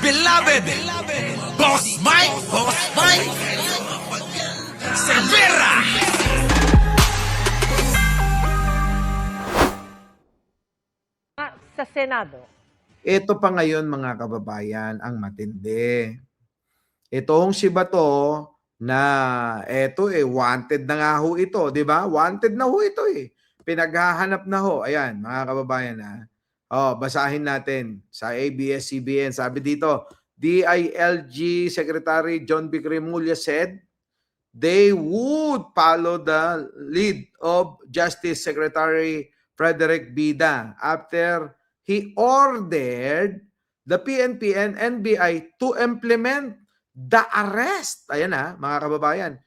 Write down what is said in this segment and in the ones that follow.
beloved Boss Mike Cervera. Sa Senado. Ito pa ngayon mga kababayan ang matindi. Itong si Bato na eto wanted na nga ho ito, di ba? Wanted na ho ito eh. Pinaghahanap na ho. Ayan mga kababayan ha. Basahin natin sa ABS-CBN. Sabi dito, DILG Secretary John B. Cremulya said they would follow the lead of Justice Secretary Frederick Bida after he ordered the PNP and NBI to implement the arrest. Ayan mga kababayan.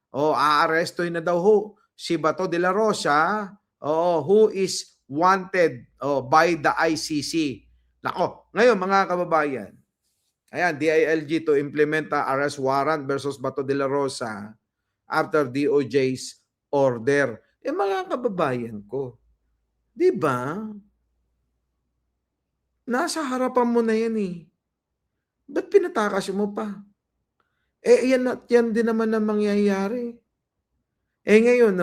Aarestuhin na daw ho si Bato de la Rosa, who is wanted by the ICC. Nako, ngayon mga kababayan, ayan, DILG to implement the arrest warrant versus Bato de la Rosa after DOJ's order. Mga kababayan ko, di ba? Nasa harapan mo na yan eh. Ba't pinatakas mo pa? Yan din naman ang mangyayari. Ngayon,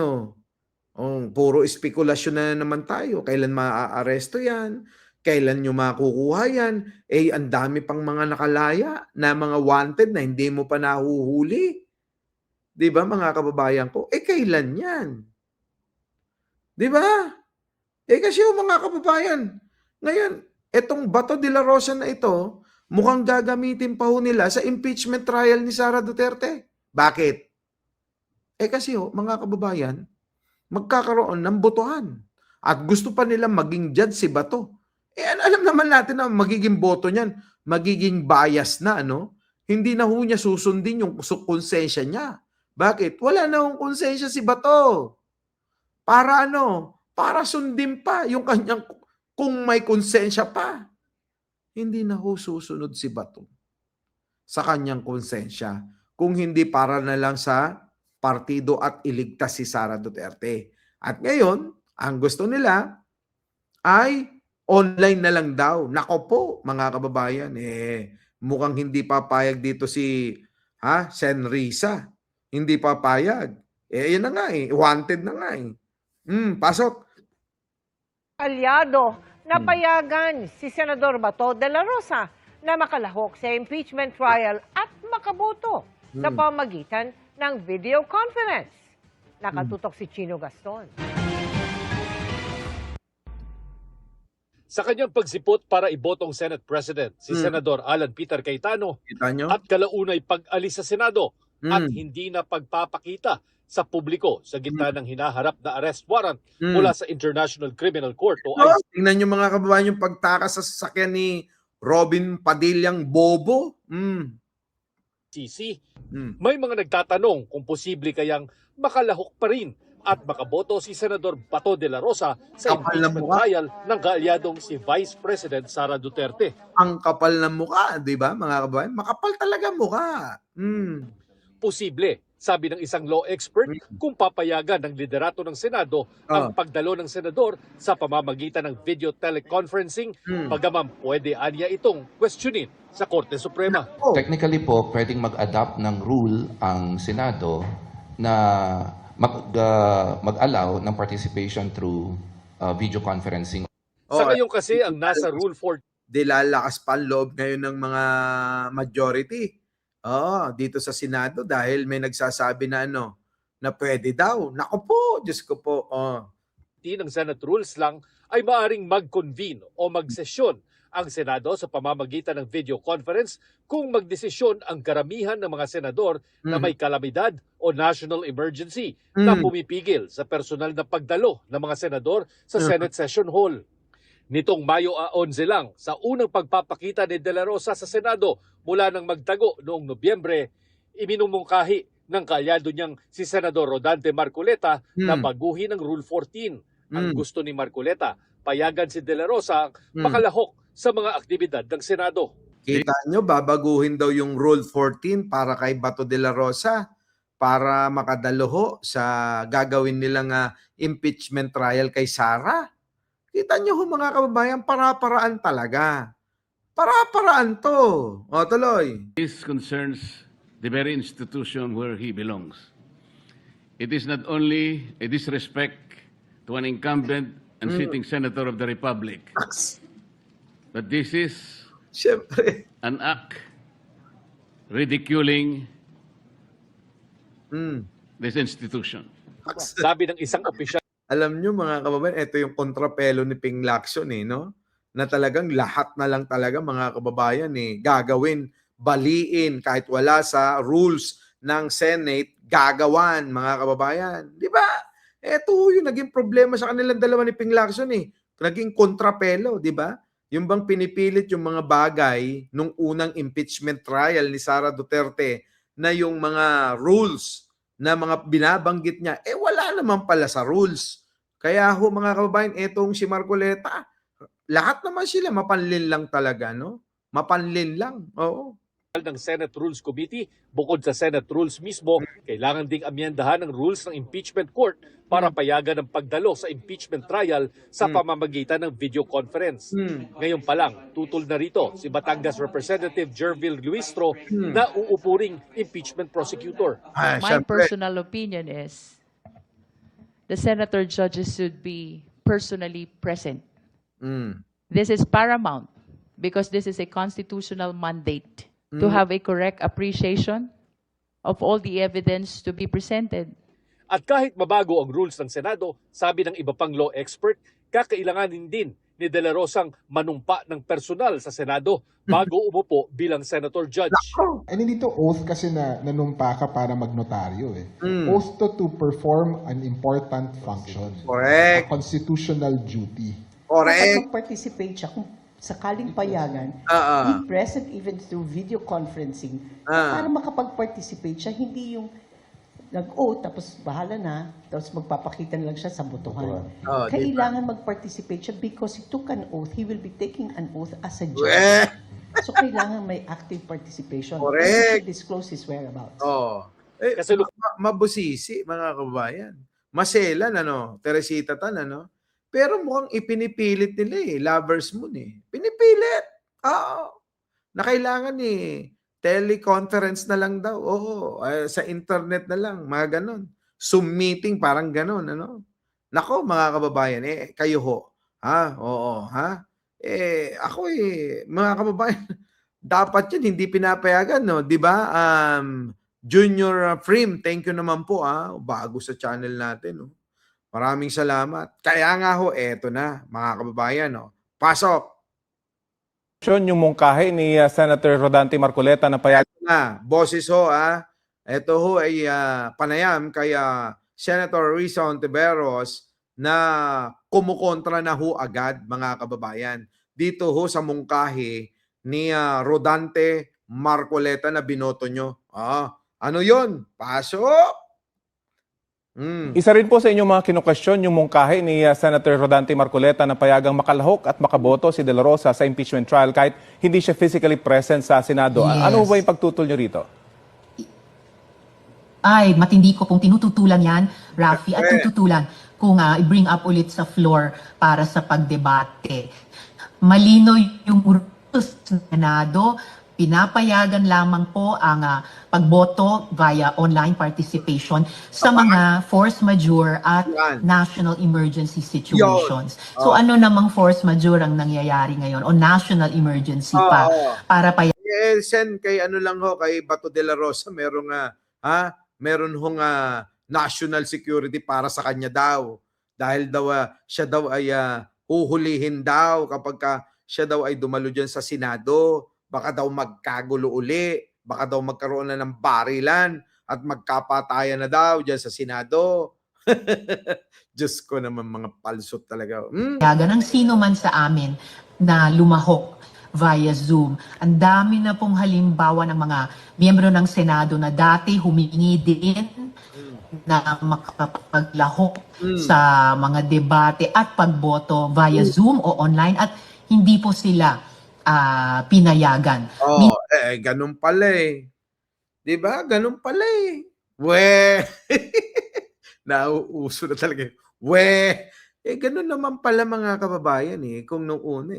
puro espekulasyon na naman tayo. Kailan maaaresto yan? Kailan nyo makukuha yan? Ang dami pang mga nakalaya na mga wanted na hindi mo pa nahuhuli. Di ba mga kababayan ko? Kailan yan? Di ba? Kasi mga kababayan, ngayon, etong Bato de la Rosa na ito, mukhang gagamitin pa ho nila sa impeachment trial ni Sara Duterte. Bakit? Kasi mga kababayan, magkakaroon ng botohan. At gusto pa nila maging judge si Bato. Alam naman natin na magiging boto niyan, magiging bias na, Hindi na ho niya susundin yung konsensya niya. Bakit? Wala na hong konsensya si Bato. Para Para sundin pa yung kanyang, kung may konsensya pa. Hindi na ho susunod si Bato sa kanyang konsensya. Kung hindi para na lang sa partido at iligtas si Sara Duterte. At ngayon, ang gusto nila ay online na lang daw. Nako po, mga kababayan, mukhang hindi papayag dito si Sen Risa. Hindi papayag. Yan na nga wanted na nga pasok. Aliado, napayagan si Senador Bato de la Rosa na makalahok sa impeachment trial at makaboto sa pamagitan ng video conference. Nakatutok si Chino Gaston. Sa kanyang pagsipot para ibotong Senate President, si Senador Alan Peter Cayetano at kalaunay pag-alis sa Senado at hindi na pagpapakita sa publiko sa gitna ng hinaharap na arrest warrant mula sa International Criminal Court o ICC. Tingnan nyo mga kababayan yung pagtakas sa sasakyan ni Robin Padillang Bobo. May mga nagtatanong kung posible kayang makalahok pa rin at makaboto si Senador Bato de la Rosa sa impeachment trial ng kaalyadong si Vice President Sara Duterte. Ang kapal ng mukha, di ba mga kababayan? Makapal talaga mukha. Posible, sabi ng isang law expert, kung papayagan ng liderato ng Senado ang pagdalo ng senador sa pamamagitan ng video teleconferencing, bagaman pwede anya itong questionin sa Korte Suprema. Technically po, pwedeng mag-adapt ng rule ang Senado na mag-allow ng participation through video conferencing. Sa ngayon kasi, ang nasa Rule 4, lalakas pa ang loob ngayon ng mga majority. Dito sa Senado dahil may nagsasabi na na pwede daw. Naku po, Diyos ko po. ng Senate rules lang ay maaring mag-convene o mag-sesyon ang Senado sa pamamagitan ng video conference kung magdesisyon ang karamihan ng mga senador na may kalamidad o national emergency na pumipigil sa personal na pagdalo ng mga senador sa Senate Session Hall. Nitong Mayo 11 lang, sa unang pagpapakita ni De La Rosa sa Senado mula nang magtago noong Nobyembre, iminumungkahi ng kaalyado niyang si Senador Rodante Marcoleta na baguhin ang Rule 14. Ang gusto ni Marcoleta, payagan si De La Rosa makalahok sa mga aktibidad ng Senado. Kita nyo, babaguhin daw yung Rule 14 para kay Bato de la Rosa para makadaloho sa gagawin nilang impeachment trial kay Sara. Kita nyo mga kababayan, para-paraan talaga. Para-paraan to. O, tuloy. This concerns the very institution where he belongs. It is not only a disrespect to an incumbent and sitting senator of the Republic, but this is Siyempre. an act ridiculing this institution. Sabi ng isang opisyal Alam nyo mga kababayan, ito yung kontrapelo ni Ping Lacson no? Na talagang lahat na lang talaga mga kababayan gagawin, baliin kahit wala sa rules ng Senate, gagawan mga kababayan. Di ba? Ito yung naging problema sa kanilang dalawa ni Ping Lacson Naging kontrapelo, di ba? Yung bang pinipilit yung mga bagay nung unang impeachment trial ni Sara Duterte na yung mga rules na mga binabanggit niya, wala naman pala sa rules. Kaya ho mga kababayan, etong si Marcoleta, lahat naman sila mapanlin lang talaga, no? Mapanlin lang, oo. ng Senate Rules Committee, bukod sa Senate Rules mismo, kailangan ding amyendahan ng rules ng impeachment court para payagan ang pagdalo sa impeachment trial sa pamamagitan ng video conference. Ngayon pa lang, tutol na rito si Batangas Representative Jervil Luistro na uupuring impeachment prosecutor. Ah, My syempre. personal opinion is the senator judges should be personally present. Mm. This is paramount because this is a constitutional mandate to have a correct appreciation of all the evidence to be presented. At kahit mabago ang rules ng Senado, sabi ng iba pang law expert, kakailanganin din ni De La Rosang manumpa ng personal sa Senado bago umupo bilang senator judge. And hindi to oath kasi na nanumpa ka para magnotaryo Oath to perform an important function. Correct. A constitutional duty. Correct. Mag-participate siya kung sakaling payagan, be present even through video conferencing para makapag-participate siya, hindi yung nag-oath tapos bahala na, tapos magpapakita na lang siya sa botohan. Kailangan mag-participate siya because he took an oath, he will be taking an oath as a judge. So kailangan may active participation. Correct. And he should disclose his whereabouts. Kasi Mabusisi, mga kababayan. Maselan, Teresita Tan, Pero mukhang ipinipilit nila lovers moon Pinipilit. Oo. Na kailangan teleconference na lang daw. Oo. Sa internet na lang. Mga ganon. Zoom meeting, parang ganon. Nako, mga kababayan, kayo ho. Ha? Oo. Ha? Ako mga kababayan, dapat yun, hindi pinapayagan, no? Di ba? Junior Prim, thank you naman po, bago sa channel natin, no? Maraming salamat. Kaya nga ho, eto na, mga kababayan, pasok. Yung mungkahi ni Senator Rodante Marcoleta na payag Na, boses ho, Ito ho ay panayam kay Senator Risa Ontiveros na kumukontra na ho agad, mga kababayan. Dito ho sa mungkahi ni Rodante Marcoleta na binoto nyo. Ano yon? Pasok! Isa rin po sa inyong mga kinukwestiyon yung mungkahi ni Senator Rodante Marcoleta na payagang makalahok at makaboto si De La Rosa sa impeachment trial kahit hindi siya physically present sa Senado. Yes. Ano ba yung pagtutol nyo rito? Ay, matindi ko pong tinututulan yan, Rafi, at tututulan kung i-bring up ulit sa floor para sa pagdebate. Malino yung rules ng Senado, pinapayagan lamang po ang pagboto via online participation sa mga force majeure at national emergency situations. So ano namang force majeure ang nangyayari ngayon o national emergency pa para Send kay lang ho, kay Bato de la Rosa, meron hong national security para sa kanya daw. Dahil daw siya daw ay huhulihin daw kapag siya daw ay dumalo dyan sa Senado. Baka daw magkagulo uli, baka daw magkaroon na ng barilan at magkapatayan na daw dyan sa Senado. Diyos ko naman, mga palsot talaga. payagan ng sino man sa amin na lumahok via Zoom. Ang dami na pong halimbawa ng mga miyembro ng Senado na dati humingi din na makapaglahok sa mga debate at pagboto via Zoom o online at hindi po sila pinayagan. Ganun pala Diba? Ganun pala Nauuso na talaga. Ganun naman pala, mga kababayan kung nung una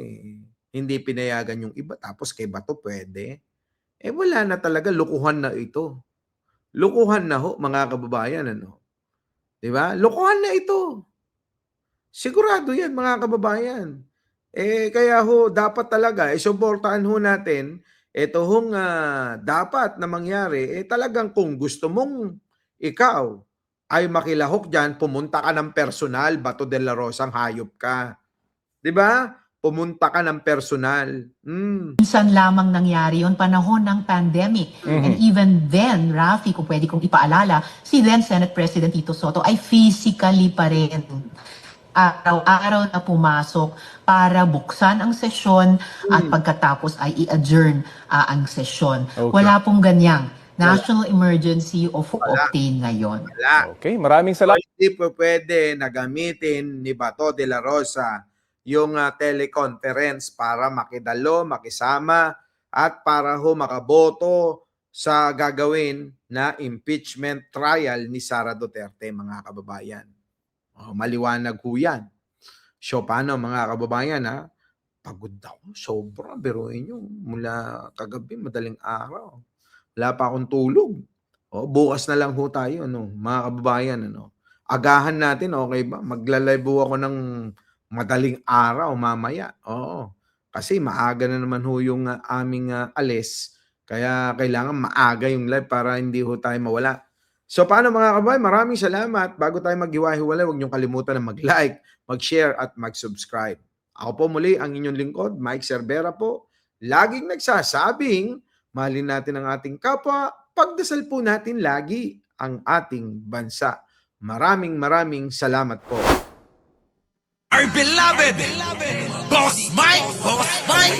hindi pinayagan yung iba, tapos kay Bato pwede. Eh wala na talaga, lukuhan na ito. Lukuhan na ho, mga kababayan, ano? 'Di ba? Lukuhan na ito. Sigurado 'yan, mga kababayan. Eh kaya ho dapat talaga suportahan ho natin ito hong dapat na mangyari. Eh talagang kung gusto mong ikaw ay makilahok diyan, pumunta ka ng personal, Bato de la Rosa, hayop ka. 'Di ba? Pumunta ka ng personal. Minsan lamang nangyari yon panahon ng pandemic. And even then, Rafi, kung pwede kong ipaalala, si then Senate President Tito Soto ay physically pa rin araw-araw na pumasok para buksan ang sesyon at pagkatapos ay i-adjourn ang sesyon. Okay. Wala pong ganyang national emergency of octane ngayon. Wala. Okay, maraming salamat. Hindi po pwede na gamitin ni Bato de la Rosa yung teleconference para makidalo, makisama, at para ho makaboto sa gagawin na impeachment trial ni Sara Duterte, mga kababayan. Maliwanag ho yan. So, paano mga kababayan, ha? Pagod ako, sobra. Biruin nyo, mula kagabi, madaling araw. Wala pa akong tulog. Bukas na lang ho tayo, ano, mga kababayan. Ano. Agahan natin, okay ba? Maglalive ako ng madaling araw mamaya. Oo. Kasi maaga na naman ho yung aming alis. Kaya kailangan maaga yung live para hindi ho tayo mawala. So paano mga kababayan? Maraming salamat. Bago tayo maghiwa-hiwalay, huwag niyong kalimutan na mag-like, mag-share at mag-subscribe. Ako po muli ang inyong lingkod, Mike Cervera po. Laging nagsasabing, mahalin natin ang ating kapwa, pagdasal po natin lagi ang ating bansa. Maraming salamat po. Our beloved Boss Mike, Boss Mike.